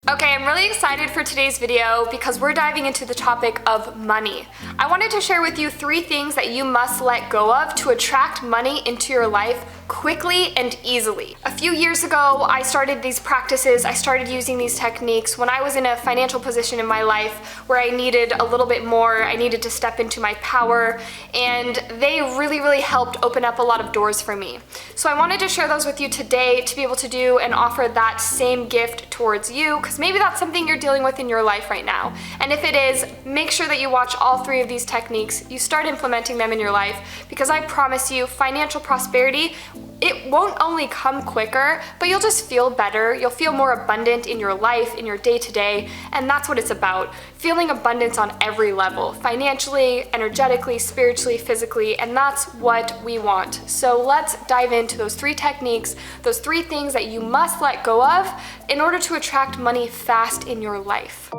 Okay, I'm really excited for today's video because we're diving into the topic of money. I wanted to share with you 3 things that you must let go of to attract money into your life quickly and easily. A few years ago, I started these practices, I started using these techniques when I was in a financial position in my life where I needed a little bit more, I needed to step into my power, and they really helped open up a lot of doors for me. So I wanted to share those with you today to be able to do and offer that same gift towards you, because maybe that's something you're dealing with in your life right now. And if it is, make sure that you watch all 3 of these techniques, you start implementing them in your life, because I promise you, financial prosperity, it won't only come quicker, but you'll just feel better, you'll feel more abundant in your life, in your day-to-day, and that's what it's about. Feeling abundance on every level, financially, energetically, spiritually, physically, and that's what we want. So let's dive into those 3 techniques, those 3 things that you must let go of in order to attract money fast in your life.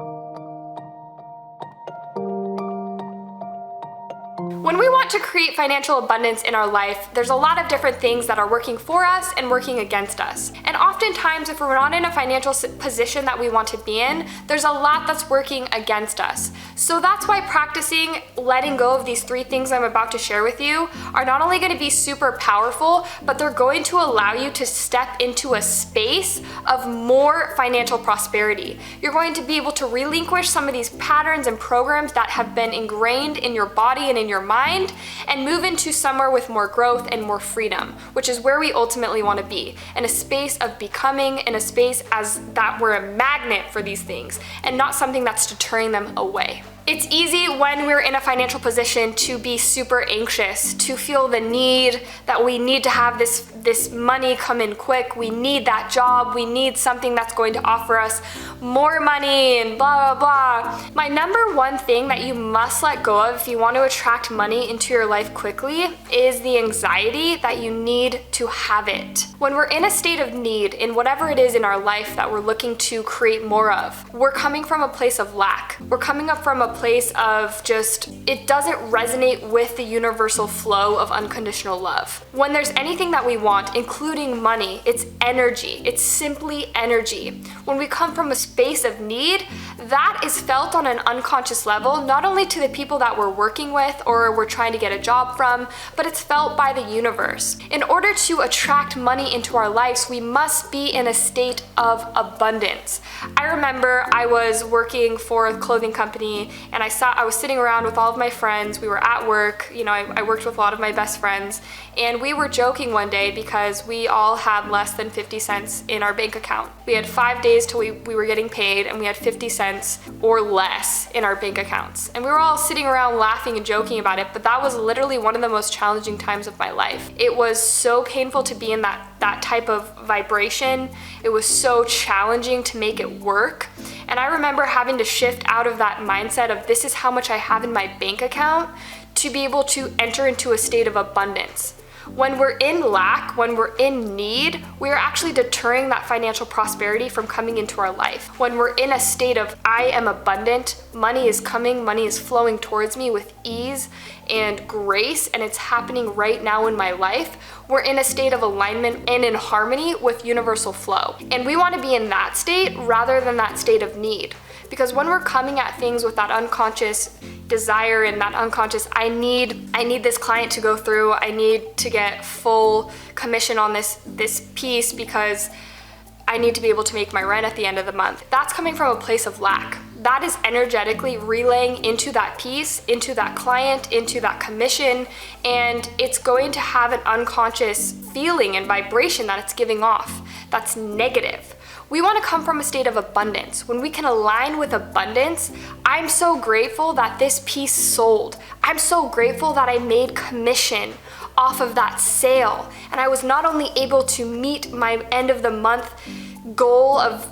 When we want to create financial abundance in our life, there's a lot of different things that are working for us and working against us. And oftentimes, if we're not in a financial position that we want to be in, there's a lot that's working against us. So that's why practicing letting go of these 3 things I'm about to share with you are not only going to be super powerful, but they're going to allow you to step into a space of more financial prosperity. You're going to be able to relinquish some of these patterns and programs that have been ingrained in your body and in your mind, and move into somewhere with more growth and more freedom, which is where we ultimately want to be, in a space of becoming, in a space as that we're a magnet for these things and not something that's deterring them away. It's easy when we're in a financial position to be super anxious, to feel the need that we need to have this money come in quick, we need that job, we need something that's going to offer us more money and blah, blah, blah. My number 1 thing that you must let go of if you want to attract money into your life quickly is the anxiety that you need to have it. When we're in a state of need in whatever it is in our life that we're looking to create more of, we're coming from a place of lack. We're coming up from a place of just, it doesn't resonate with the universal flow of unconditional love. When there's anything that we want, including money, it's energy. It's simply energy. When we come from a space of need, that is felt on an unconscious level, not only to the people that we're working with or we're trying to get a job from, but it's felt by the universe. In order to attract money into our lives, we must be in a state of abundance. I remember I was working for a clothing company, and I was sitting around with all of my friends. We were at work, I worked with a lot of my best friends, and we were joking one day because we all had less than 50 cents in our bank account. We had 5 days till we were getting paid, and we had 50 cents or less in our bank accounts. And we were all sitting around laughing and joking about it, but that was literally one of the most challenging times of my life. It was so painful to be in that type of vibration. It was so challenging to make it work. And I remember having to shift out of that mindset of this is how much I have in my bank account to be able to enter into a state of abundance. When we're in lack, when we're in need, we are actually deterring that financial prosperity from coming into our life. When we're in a state of I am abundant, money is coming, money is flowing towards me with ease and grace, and it's happening right now in my life, we're in a state of alignment and in harmony with universal flow. And we want to be in that state rather than that state of need. Because when we're coming at things with that unconscious desire and that unconscious, I need this client to go through, I need to get full commission on this piece because I need to be able to make my rent at the end of the month. That's coming from a place of lack. That is energetically relaying into that piece, into that client, into that commission, and it's going to have an unconscious feeling and vibration that it's giving off that's negative. We want to come from a state of abundance. When we can align with abundance, I'm so grateful that this piece sold. I'm so grateful that I made commission off of that sale. And I was not only able to meet my end of the month goal of,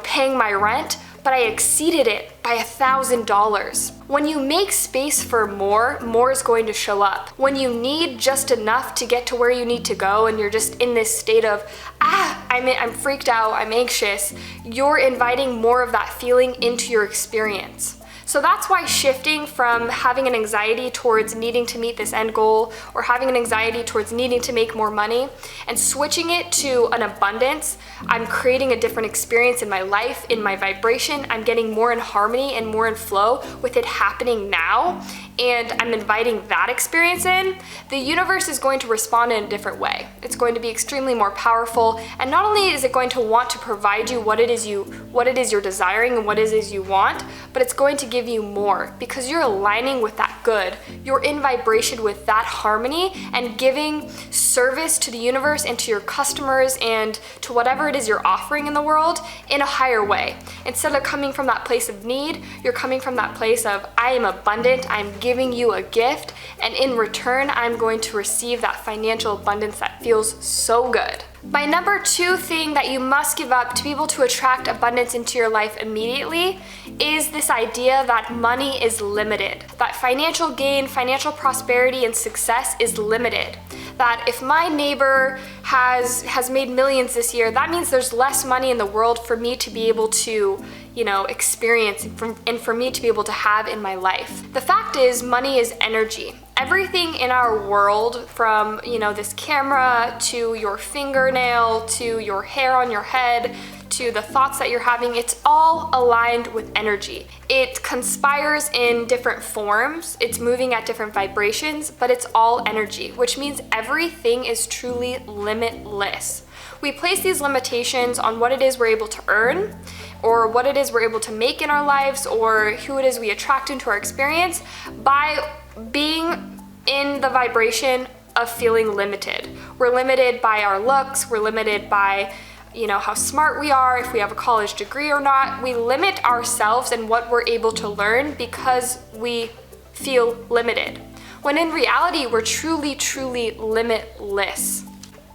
paying my rent, but I exceeded it by $1,000. When you make space for more is going to show up. When you need just enough to get to where you need to go and you're just in this state of, I'm freaked out, I'm anxious, you're inviting more of that feeling into your experience. So that's why shifting from having an anxiety towards needing to meet this end goal, or having an anxiety towards needing to make more money, and switching it to an abundance, I'm creating a different experience in my life, in my vibration. I'm getting more in harmony and more in flow with it happening now, and I'm inviting that experience in. The universe is going to respond in a different way. It's going to be extremely more powerful, and not only is it going to want to provide you what it is you're desiring and what it is you want, but it's going to give you more because you're aligning with that good. You're in vibration with that harmony and giving service to the universe and to your customers and to whatever it is you're offering in the world in a higher way. Instead of coming from that place of need, you're coming from that place of, I am abundant, I'm giving you a gift, and in return, I'm going to receive that financial abundance that feels so good. My number 2 thing that you must give up to be able to attract abundance into your life immediately is this idea that money is limited, that financial gain, financial prosperity, and success is limited. That if my neighbor has made millions this year, that means there's less money in the world for me to be able to, experience and for me to be able to have in my life. The fact is, money is energy. Everything in our world, from this camera to your fingernail to your hair on your head to the thoughts that you're having, it's all aligned with energy. It conspires in different forms, it's moving at different vibrations, but it's all energy, which means everything is truly limitless. We place these limitations on what it is we're able to earn, or what it is we're able to make in our lives, or who it is we attract into our experience by being in the vibration of feeling limited. We're limited by our looks, we're limited by how smart we are, if we have a college degree or not. We limit ourselves and what we're able to learn because we feel limited. When in reality, we're truly, truly limitless.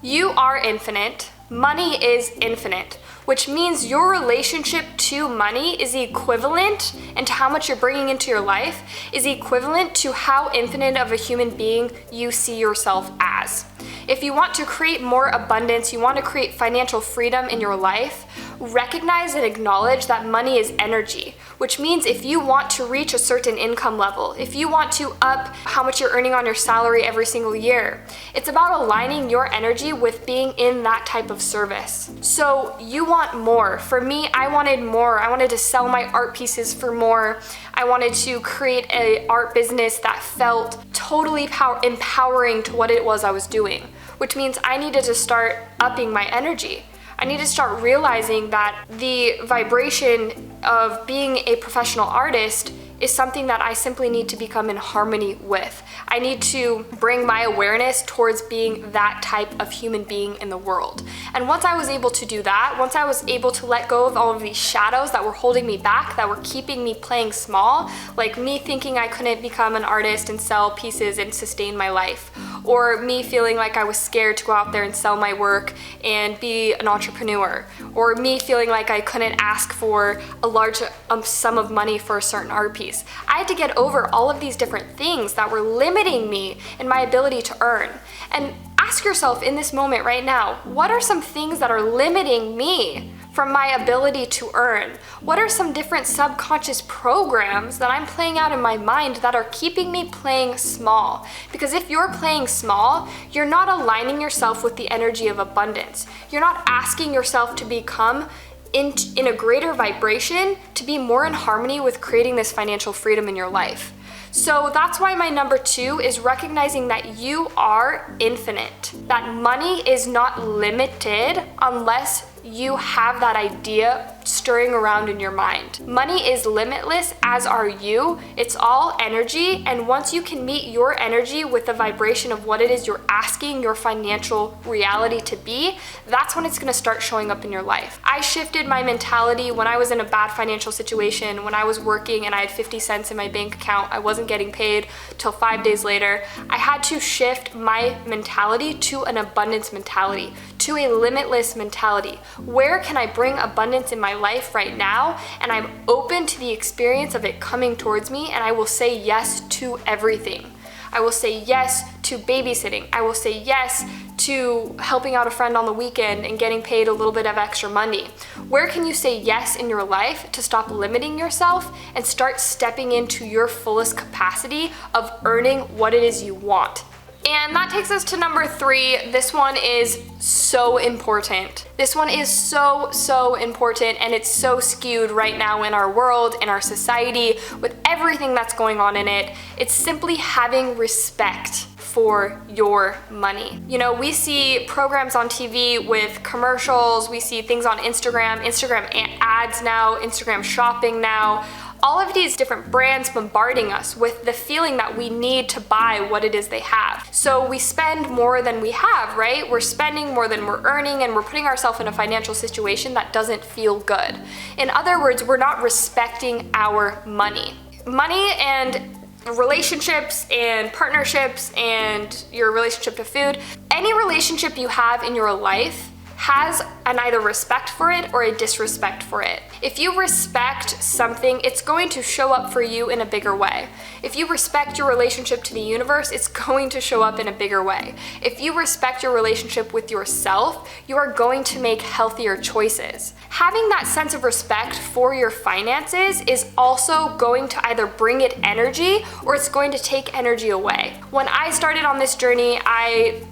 You are infinite. Money is infinite, which means your relationship to money is equivalent, and to how much you're bringing into your life is equivalent to how infinite of a human being you see yourself as. If you want to create more abundance, you want to create financial freedom in your life, recognize and acknowledge that money is energy, which means if you want to reach a certain income level, if you want to up how much you're earning on your salary every single year, it's about aligning your energy with being in that type of service. So you want more. For me, I wanted more. I wanted to sell my art pieces for more. I wanted to create an art business that felt totally empowering to what it was I was doing, which means I needed to start upping my energy. I need to start realizing that the vibration of being a professional artist is something that I simply need to become in harmony with. I need to bring my awareness towards being that type of human being in the world. And once I was able to do that, once I was able to let go of all of these shadows that were holding me back, that were keeping me playing small, like me thinking I couldn't become an artist and sell pieces and sustain my life, or me feeling like I was scared to go out there and sell my work and be an entrepreneur, or me feeling like I couldn't ask for a large sum of money for a certain art piece. I had to get over all of these different things that were limiting me in my ability to earn. And ask yourself in this moment right now, what are some things that are limiting me from my ability to earn? What are some different subconscious programs that I'm playing out in my mind that are keeping me playing small? Because if you're playing small, you're not aligning yourself with the energy of abundance. You're not asking yourself to become in a greater vibration, to be more in harmony with creating this financial freedom in your life. So that's why my number 2 is recognizing that you are infinite, that money is not limited unless you have that idea stirring around in your mind. Money is limitless, as are you. It's all energy, and once you can meet your energy with the vibration of what it is you're asking your financial reality to be, that's when it's gonna start showing up in your life. I shifted my mentality when I was in a bad financial situation, when I was working and I had 50 cents in my bank account. I wasn't getting paid till 5 days later. I had to shift my mentality to an abundance mentality, to a limitless mentality. Where can I bring abundance in my life right now? And I'm open to the experience of it coming towards me, and I will say yes to everything. I will say yes to babysitting. I will say yes to helping out a friend on the weekend and getting paid a little bit of extra money? Where can you say yes in your life to stop limiting yourself and start stepping into your fullest capacity of earning what it is you want? And that takes us to number 3. This one is so important. This one is so important, and it's so skewed right now in our world, in our society, with everything that's going on in it. It's simply having respect for your money. You know, we see programs on TV with commercials, we see things on Instagram ads now, Instagram shopping now, all of these different brands bombarding us with the feeling that we need to buy what it is they have. So we spend more than we have, right? We're spending more than we're earning, and we're putting ourselves in a financial situation that doesn't feel good. In other words, we're not respecting our money. Money and relationships and partnerships and your relationship to food, any relationship you have in your life has an either respect for it or a disrespect for it. If you respect something, it's going to show up for you in a bigger way. If you respect your relationship to the universe, it's going to show up in a bigger way. If you respect your relationship with yourself, you are going to make healthier choices. Having that sense of respect for your finances is also going to either bring it energy or it's going to take energy away. When I started on this journey, I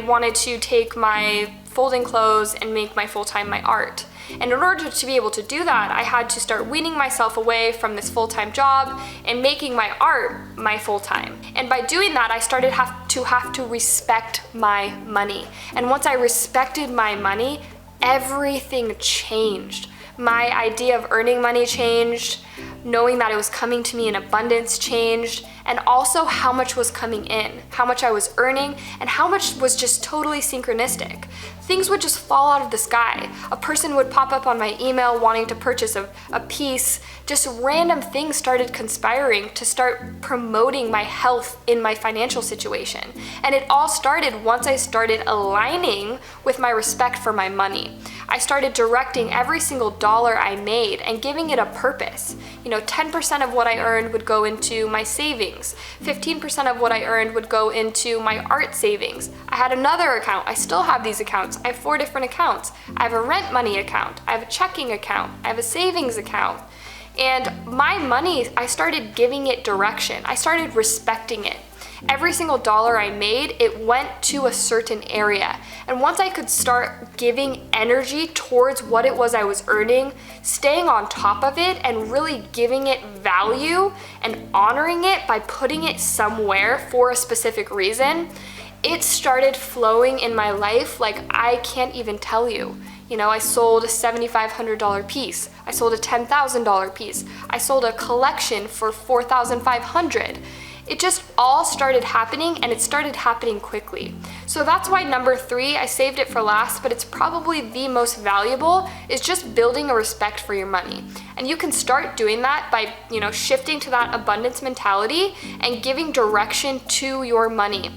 wanted to take my folding clothes and make my full-time my art. And in order to be able to do that, I had to start weaning myself away from this full-time job and making my art my full-time. And by doing that, I started to have to respect my money. And once I respected my money, everything changed. My idea of earning money changed, knowing that it was coming to me in abundance changed, and also how much was coming in, how much I was earning, and how much was just totally synchronistic. Things would just fall out of the sky. A person would pop up on my email wanting to purchase a piece. Just random things started conspiring to start promoting my health in my financial situation. And it all started once I started aligning with my respect for my money. I started directing every single dollar I made and giving it a purpose. 10% of what I earned would go into my savings. 15% of what I earned would go into my art savings. I had another account. I still have these accounts. I have 4 different accounts. I have a rent money account. I have a checking account. I have a savings account. And my money, I started giving it direction. I started respecting it. Every single dollar I made, it went to a certain area. And once I could start giving energy towards what it was I was earning, staying on top of it and really giving it value and honoring it by putting it somewhere for a specific reason, it started flowing in my life like I can't even tell you. I sold a $7,500 piece. I sold a $10,000 piece. I sold a collection for $4,500. It just all started happening, and it started happening quickly. So that's why number 3, I saved it for last, but it's probably the most valuable, is just building a respect for your money. And you can start doing that by, shifting to that abundance mentality and giving direction to your money.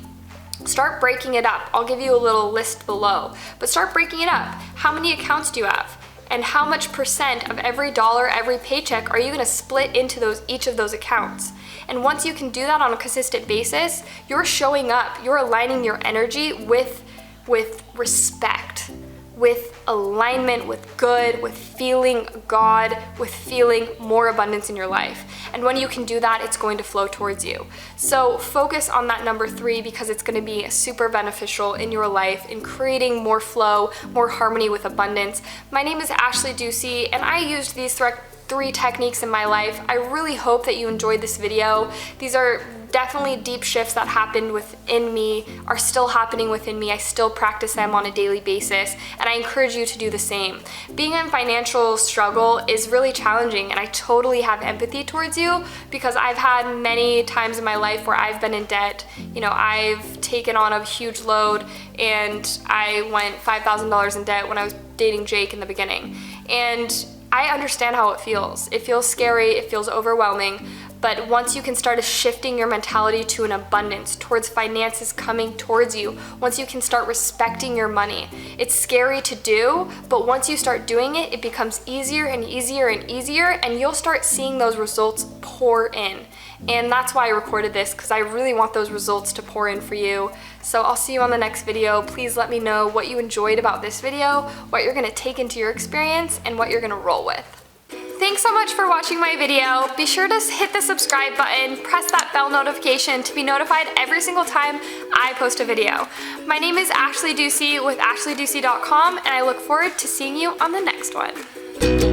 Start breaking it up. I'll give you a little list below, but start breaking it up. How many accounts do you have? And how much percent of every dollar, every paycheck are you going to split into each of those accounts? And once you can do that on a consistent basis, you're showing up, you're aligning your energy with respect, with alignment, with good, with feeling God, with feeling more abundance in your life. And when you can do that, it's going to flow towards you. So focus on that number 3, because it's going to be super beneficial in your life in creating more flow, more harmony with abundance. My name is Ashley Ducey, and I used these 3 techniques in my life. I really hope that you enjoyed this video. These are definitely deep shifts that happened within me, are still happening within me. I still practice them on a daily basis, and I encourage you to do the same. Being in financial struggle is really challenging, and I totally have empathy towards you, because I've had many times in my life where I've been in debt. I've taken on a huge load, and I went $5,000 in debt when I was dating Jake in the beginning. And I understand how it feels. It feels scary, it feels overwhelming, but once you can start shifting your mentality to an abundance, towards finances coming towards you, once you can start respecting your money, it's scary to do, but once you start doing it, it becomes easier and easier and easier, and you'll start seeing those results pour in. and that's why I recorded this, because I really want those results to pour in for you. So I'll see you on the next video. Please let me know what you enjoyed about this video, what you're gonna take into your experience, and what you're gonna roll with. Thanks so much for watching my video. Be sure to hit the subscribe button, press that bell notification to be notified every single time I post a video. My name is Ashley Ducey with ashleyducey.com, and I look forward to seeing you on the next one.